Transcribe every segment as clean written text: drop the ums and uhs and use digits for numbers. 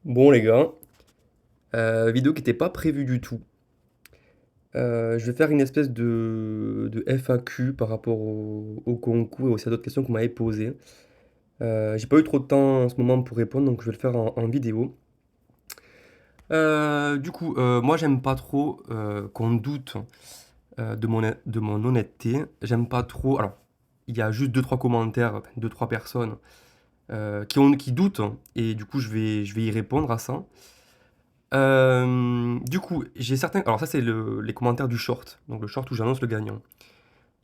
Bon les gars, vidéo qui n'était pas prévue du tout. Je vais faire une espèce de FAQ par rapport au concours et aussi à d'autres questions qu'on m'avait posées. J'ai pas eu trop de temps en ce moment pour répondre, donc je vais le faire en vidéo. Moi j'aime pas trop qu'on doute de mon honnêteté. J'aime pas trop. Alors, il y a juste deux trois commentaires, enfin, deux trois personnes qui doutent, et du coup je vais y répondre à ça. J'ai certains. Alors, ça, c'est les commentaires du short. Donc, le short où j'annonce le gagnant.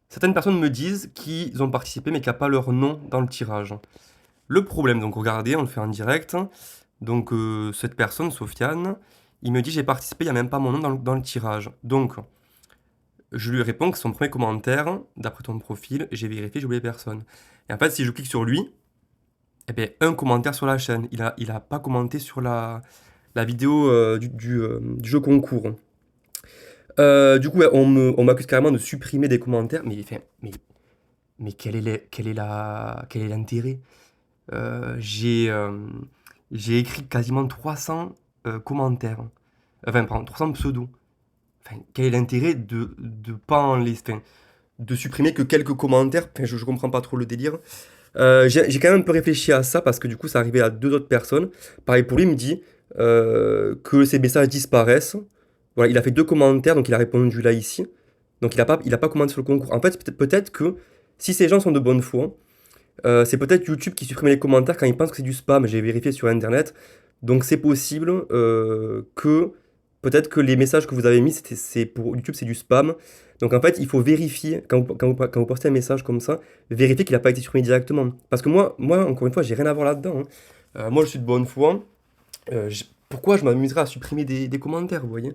Certaines personnes me disent qu'ils ont participé, mais qu'il n'y a pas leur nom dans le tirage. Le problème, donc, regardez, on le fait en direct. Donc, cette personne, Sofiane, il me dit j'ai participé, il n'y a même pas mon nom dans le tirage. Donc, je lui réponds que son premier commentaire, d'après ton profil, j'ai vérifié, j'ai oublié personne. Et en fait, si je clique sur lui, eh bien, un commentaire sur la chaîne. Il a pas commenté sur la vidéo du jeu concours. Ouais, on m'accuse carrément de supprimer des commentaires, mais quel est l'intérêt? J'ai écrit quasiment 300 commentaires, enfin, pardon, 300 pseudos. Enfin, quel est l'intérêt de pas en laisser, enfin, de supprimer que quelques commentaires? Enfin, je comprends pas trop le délire. J'ai quand même un peu réfléchi à ça parce que du coup, ça arrivait à deux autres personnes. Pareil pour lui, il me dit que ses messages disparaissent. Voilà, il a fait deux commentaires, donc il a répondu là ici. Donc il a pas commenté sur le concours. En fait, peut-être que si ces gens sont de bonne foi, c'est peut-être YouTube qui supprime les commentaires quand ils pensent que c'est du spam. J'ai vérifié sur Internet. Donc c'est possible que peut-être que les messages que vous avez mis, c'est pour YouTube, c'est du spam. Donc en fait, il faut vérifier, quand vous postez un message comme ça, vérifier qu'il n'a pas été supprimé directement. Parce que moi encore une fois, j'ai rien à voir là-dedans, hein. Moi, je suis de bonne foi. Pourquoi je m'amuserais à supprimer des commentaires, vous voyez?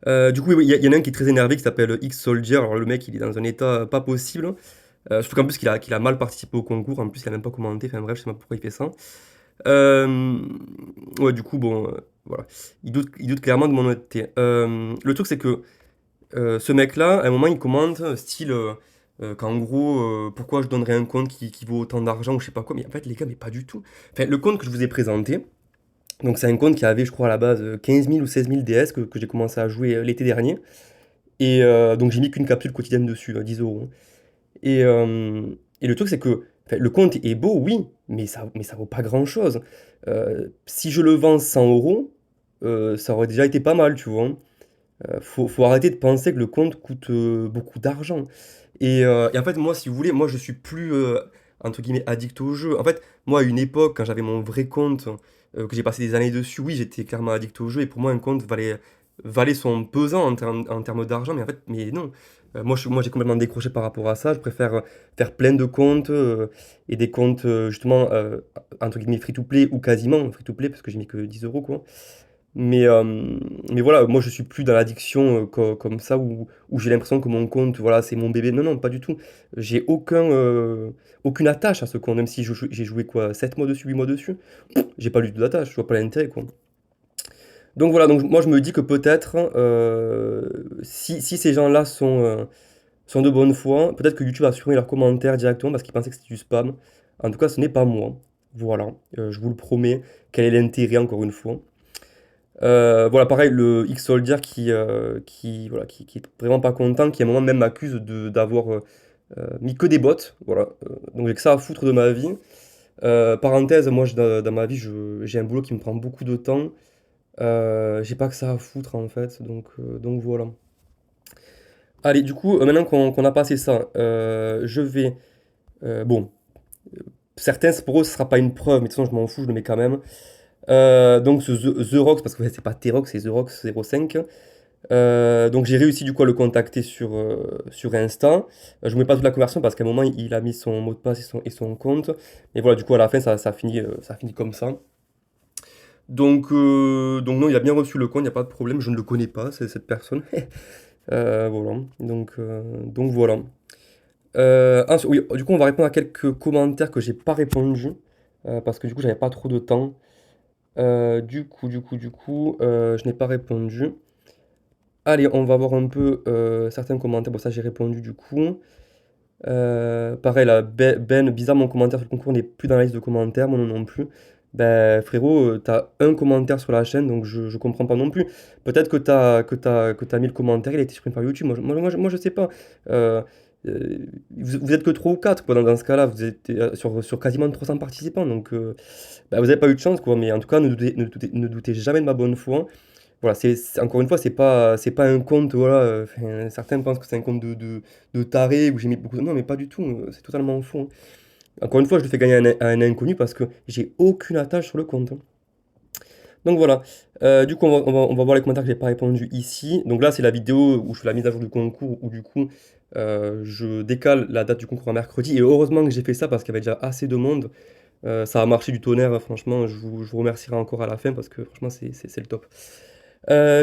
Oui, il y en a un qui est très énervé qui s'appelle X-Soldier. Alors, le mec, il est dans un état pas possible. Surtout qu'en plus, qu'il a mal participé au concours. En plus, il a même pas commenté. Enfin, bref, je sais pas pourquoi il fait ça. Euh, ouais, voilà. Il doute clairement de mon honnêteté. Le truc, c'est que ce mec-là, à un moment, il commente style qu'en gros, pourquoi je donnerais un compte qui vaut autant d'argent ou je sais pas quoi. Mais en fait, les gars, mais pas du tout. Enfin, le compte que je vous ai présenté, donc c'est un compte qui avait, je crois, à la base 15 000 ou 16 000 DS que j'ai commencé à jouer l'été dernier. Et donc j'ai mis qu'une capsule quotidienne dessus, 10 euros. Et, euh, et le truc, c'est que enfin, le compte est beau, oui, mais ça vaut pas grand-chose. Si je le vends 100 euros, ça aurait déjà été pas mal, tu vois. Faut arrêter de penser que le compte coûte beaucoup d'argent. Et en fait, moi, si vous voulez, moi, je suis plus, entre guillemets, addict au jeu. En fait, moi, à une époque, quand j'avais mon vrai compte, que j'ai passé des années dessus, oui, j'étais clairement addict au jeu. Et pour moi, un compte valait son pesant en termes d'argent. Mais en fait, mais non. Moi, j'ai complètement décroché par rapport à ça. Je préfère faire plein de comptes et des comptes, justement, entre guillemets, free-to-play ou quasiment free-to-play, parce que j'ai mis que 10 euros, quoi. Mais, euh, mais voilà, moi je suis plus dans l'addiction comme ça où j'ai l'impression que mon compte, voilà, c'est mon bébé. Non, non, pas du tout. J'ai aucune attache à ce compte, même si j'ai joué quoi, 7 mois dessus, 8 mois dessus. J'ai pas du tout d'attache, je vois pas l'intérêt quoi. Donc voilà, donc moi je me dis que peut-être si ces gens-là sont de bonne foi, peut-être que YouTube a supprimé leurs commentaires directement parce qu'ils pensaient que c'était du spam. En tout cas, ce n'est pas moi. Voilà, je vous le promets. Quel est l'intérêt encore une fois? Voilà, pareil, le X-Soldier voilà, qui est vraiment pas content, qui à un moment même m'accuse d'avoir mis que des bots. Voilà. Donc j'ai que ça à foutre de ma vie. Parenthèse, moi dans ma vie, j'ai un boulot qui me prend beaucoup de temps. J'ai pas que ça à foutre en fait. Donc voilà. Allez, du coup, maintenant qu'on a passé ça, je vais. Bon, certains, pour eux, ce sera pas une preuve, mais de toute façon, je m'en fous, je le mets quand même. Donc ce The Rox, parce que ouais, c'est pas T-Rox, c'est The Rox 05. Donc j'ai réussi du coup à le contacter sur Insta. Je ne mets pas toute la conversion parce qu'à un moment il a mis son mot de passe et son compte. Et voilà, du coup à la fin ça finit comme ça. Donc non, il a bien reçu le compte, il n'y a pas de problème, je ne le connais pas, c'est cette personne. Voilà, donc voilà. Oui, du coup on va répondre à quelques commentaires que j'ai pas répondu parce que du coup j'avais pas trop de temps. Je n'ai pas répondu. Allez, on va voir un peu certains commentaires. Bon, ça, j'ai répondu du coup. Pareil, là, Ben, bizarre, mon commentaire sur le concours n'est plus dans la liste de commentaires, mon nom non plus. ben frérot, t'as un commentaire sur la chaîne, donc je comprends pas non plus. Peut-être que t'as mis le commentaire, il a été supprimé par YouTube. Moi, je sais pas. Euh, euh, vous êtes que 3 ou 4 quoi, dans ce cas-là. Vous êtes sur quasiment 300 participants, donc ben, vous avez pas eu de chance, quoi. Mais en tout cas, ne doutez jamais de ma bonne foi. Voilà, encore une fois, c'est pas un compte, voilà. Enfin, certains pensent que c'est un compte de taré où j'ai mis beaucoup de. Non, mais pas du tout, c'est totalement faux, hein. Encore une fois, je le fais gagner à un inconnu parce que j'ai aucune attache sur le compte, hein. Donc voilà. Du coup, on va voir les commentaires que j'ai pas répondu ici. Donc là, c'est la vidéo où je fais la mise à jour du concours, où du coup, je décale la date du concours à mercredi. Et heureusement que j'ai fait ça parce qu'il y avait déjà assez de monde. Ça a marché du tonnerre, franchement. Je vous remercierai encore à la fin parce que franchement, c'est le top.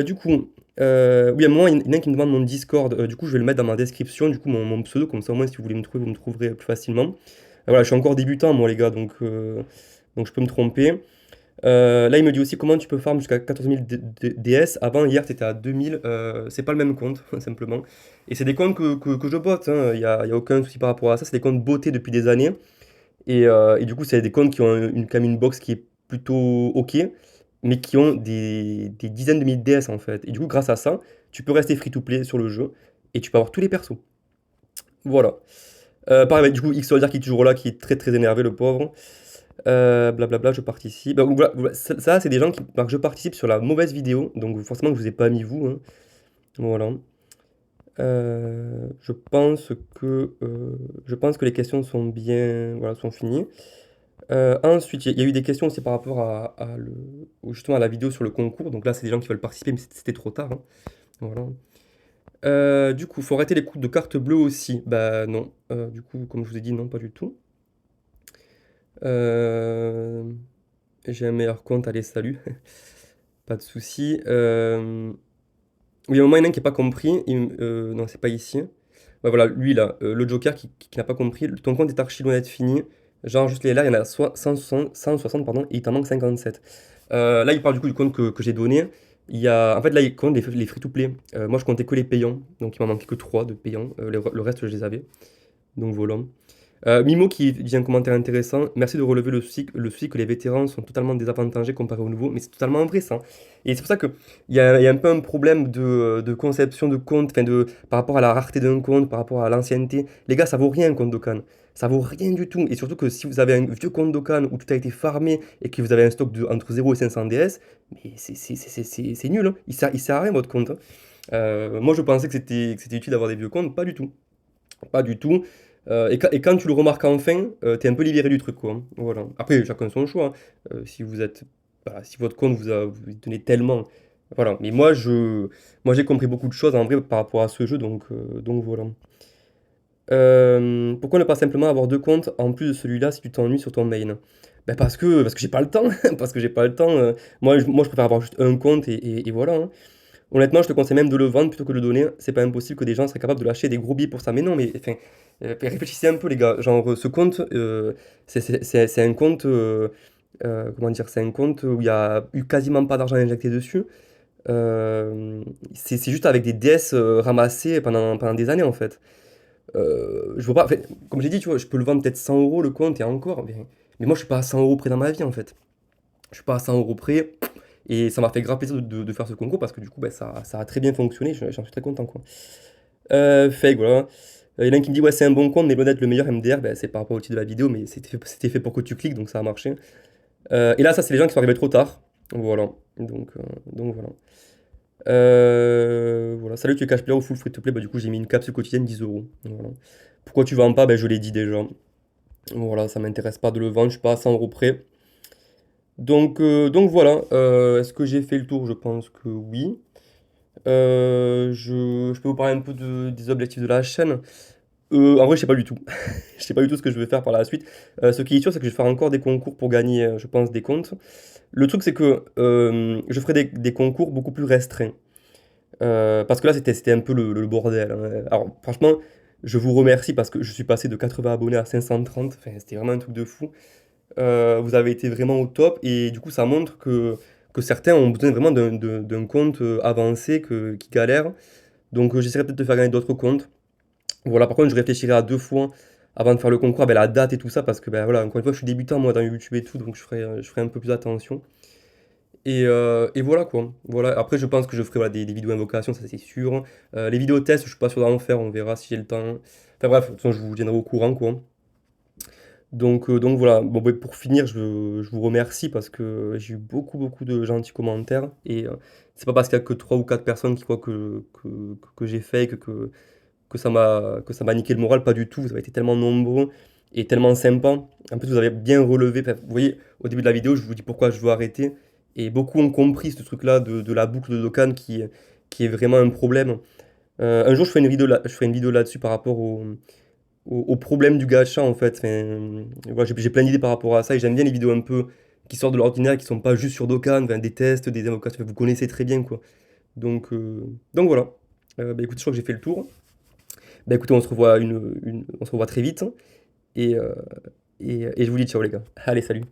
Du coup, oui, à un moment, il y en a un qui me demande mon Discord. Du coup, je vais le mettre dans ma description, du coup, mon pseudo, comme ça, au moins, si vous voulez me trouver, vous me trouverez plus facilement. Voilà, je suis encore débutant, moi, les gars, donc je peux me tromper. Là, il me dit aussi comment tu peux farm jusqu'à 14 000 DS. Avant, hier, tu étais à 2000. C'est pas le même compte, simplement. Et c'est des comptes que je botte, hein. Il y a aucun souci par rapport à ça. C'est des comptes bottés depuis des années. Et du coup, c'est des comptes qui ont quand même une box qui est plutôt OK, mais qui ont des dizaines de milliers de DS en fait. Et du coup, grâce à ça, tu peux rester free to play sur le jeu et tu peux avoir tous les persos. Voilà. Pareil, du coup, X-Soldier qui est toujours là, qui est très très énervé, le pauvre. Blablabla, je participe. Bah, voilà, ça, c'est des gens qui marquent je participe sur la mauvaise vidéo, donc forcément, je vous ai pas mis vous, hein. Voilà. Je pense que les questions sont bien, voilà, sont finies. Ensuite, il y a eu des questions aussi par rapport justement à la vidéo sur le concours. Donc là, c'est des gens qui veulent participer, mais c'était trop tard, hein. Voilà. Du coup, faut arrêter les coups de carte bleue aussi. Bah non. Du coup, comme je vous ai dit, non, pas du tout. Euh, j'ai un meilleur compte, allez, salut. Pas de souci. Oui, à un moment, il y en a un qui n'a pas compris. Non, c'est pas ici. Ouais, voilà, lui là, le Joker qui n'a pas compris. Ton compte est archi loin d'être fini. Genre, juste là, il y en a 160, pardon, et il t'en manque 57. Là, il parle du coup du compte que j'ai donné. En fait, là, il compte les free-to-play. Moi, je comptais que les payants. Donc, il m'en manquait que 3 de payants. Le reste, je les avais. Donc, voilà. Mimo qui dit un commentaire intéressant. Merci de relever le souci que les vétérans sont totalement désavantagés comparé aux nouveaux. Mais c'est totalement vrai ça. Et c'est pour ça qu'il y a un peu un problème de conception de compte, enfin par rapport à la rareté d'un compte, par rapport à l'ancienneté. Les gars, ça vaut rien un compte Dokkan. Ça vaut rien du tout. Et surtout que si vous avez un vieux compte Dokkan où tout a été farmé et que vous avez un stock entre 0 et 500 DS, mais c'est nul, hein. Il sert à rien votre compte, hein. Moi je pensais que c'était utile d'avoir des vieux comptes, pas du tout. Pas du tout. Et quand tu le remarques enfin, t'es un peu libéré du truc, quoi, hein. Voilà. Après, chacun son choix, hein. Si vous êtes, voilà, si votre compte vous tenez tellement, voilà. Mais moi j'ai compris beaucoup de choses en vrai par rapport à ce jeu, donc voilà. Pourquoi ne pas simplement avoir deux comptes en plus de celui-là si tu t'ennuies sur ton main? Ben parce que j'ai pas le temps, parce que j'ai pas le temps. Moi je préfère avoir juste un compte et voilà, hein. Honnêtement, je te conseille même de le vendre plutôt que de le donner. C'est pas impossible que des gens seraient capables de lâcher des gros billets pour ça. Mais non, mais enfin, réfléchissez un peu, les gars. Genre, ce compte, c'est un compte, comment dire, c'est un compte où il y a eu quasiment pas d'argent injecté dessus. C'est juste avec des DS ramassés pendant des années, en fait. Je vois pas, enfin, comme j'ai dit, tu vois, je peux le vendre peut-être 100 euros le compte et encore. Mais moi, je suis pas à 100 euros près dans ma vie, en fait. Je suis pas à 100 euros près. Et ça m'a fait grave plaisir de faire ce concours parce que du coup, bah, ça a très bien fonctionné. J'en suis très content, quoi. Fake, voilà. Il y en a un qui me dit, ouais, c'est un bon compte, mais loin d'être le meilleur MDR. Bah, c'est par rapport au titre de la vidéo, mais c'était fait pour que tu cliques, donc ça a marché. Et là, ça, c'est les gens qui sont arrivés trop tard. Voilà. Donc voilà. Voilà. Salut, tu es cash player ou full free to play? Bah, du coup, j'ai mis une capsule quotidienne 10 euros. Voilà. Pourquoi tu vends pas? Bah, je l'ai dit déjà. Voilà, ça m'intéresse pas de le vendre, je suis pas à 100 euros près. Donc voilà. Est-ce que j'ai fait le tour? Je pense que oui. Je peux vous parler un peu des objectifs de la chaîne. En vrai, je sais pas du tout. Je sais pas du tout ce que je vais faire par la suite. Ce qui est sûr, c'est que je vais faire encore des concours pour gagner, je pense, des comptes. Le truc, c'est que je ferai des concours beaucoup plus restreints. Parce que là, c'était un peu le bordel, hein. Alors, franchement, je vous remercie parce que je suis passé de 80 abonnés à 530. Enfin, c'était vraiment un truc de fou. Vous avez été vraiment au top et du coup, ça montre que certains ont besoin vraiment d'un compte avancé qui galère. Donc, j'essaierai peut-être de faire gagner d'autres comptes. Voilà, par contre, je réfléchirai à deux fois avant de faire le concours, ben, la date et tout ça, parce que ben, voilà, encore une fois, je suis débutant moi dans YouTube et tout, donc je ferai un peu plus attention. Et voilà quoi. Voilà. Après, je pense que je ferai voilà, des vidéos invocation, ça c'est sûr. Les vidéos tests, je suis pas sûr d'en faire, on verra si j'ai le temps. Enfin bref, de toute façon, je vous tiendrai au courant quoi. Donc voilà, bon, ben, pour finir, je vous remercie parce que j'ai eu beaucoup de gentils commentaires. Et c'est pas parce qu'il y a que 3 ou 4 personnes qui croient que j'ai fake, que ça m'a niqué le moral, pas du tout. Vous avez été tellement nombreux et tellement sympas. En plus, vous avez bien relevé. Enfin, vous voyez, au début de la vidéo, je vous dis pourquoi je veux arrêter. Et beaucoup ont compris ce truc-là de la boucle de Dokkan qui est vraiment un problème. Un jour, je ferai une vidéo là-dessus par rapport au problème du gacha, en fait. Enfin, voilà, j'ai plein d'idées par rapport à ça et j'aime bien les vidéos un peu qui sortent de l'ordinaire, qui sont pas juste sur Dokkan, enfin, des tests, des invocations. Enfin, vous connaissez très bien, quoi. Donc voilà. Bah, écoutez, je crois que j'ai fait le tour. Bah écoutez, on se revoit très vite et je vous dis ciao les gars. Allez, salut.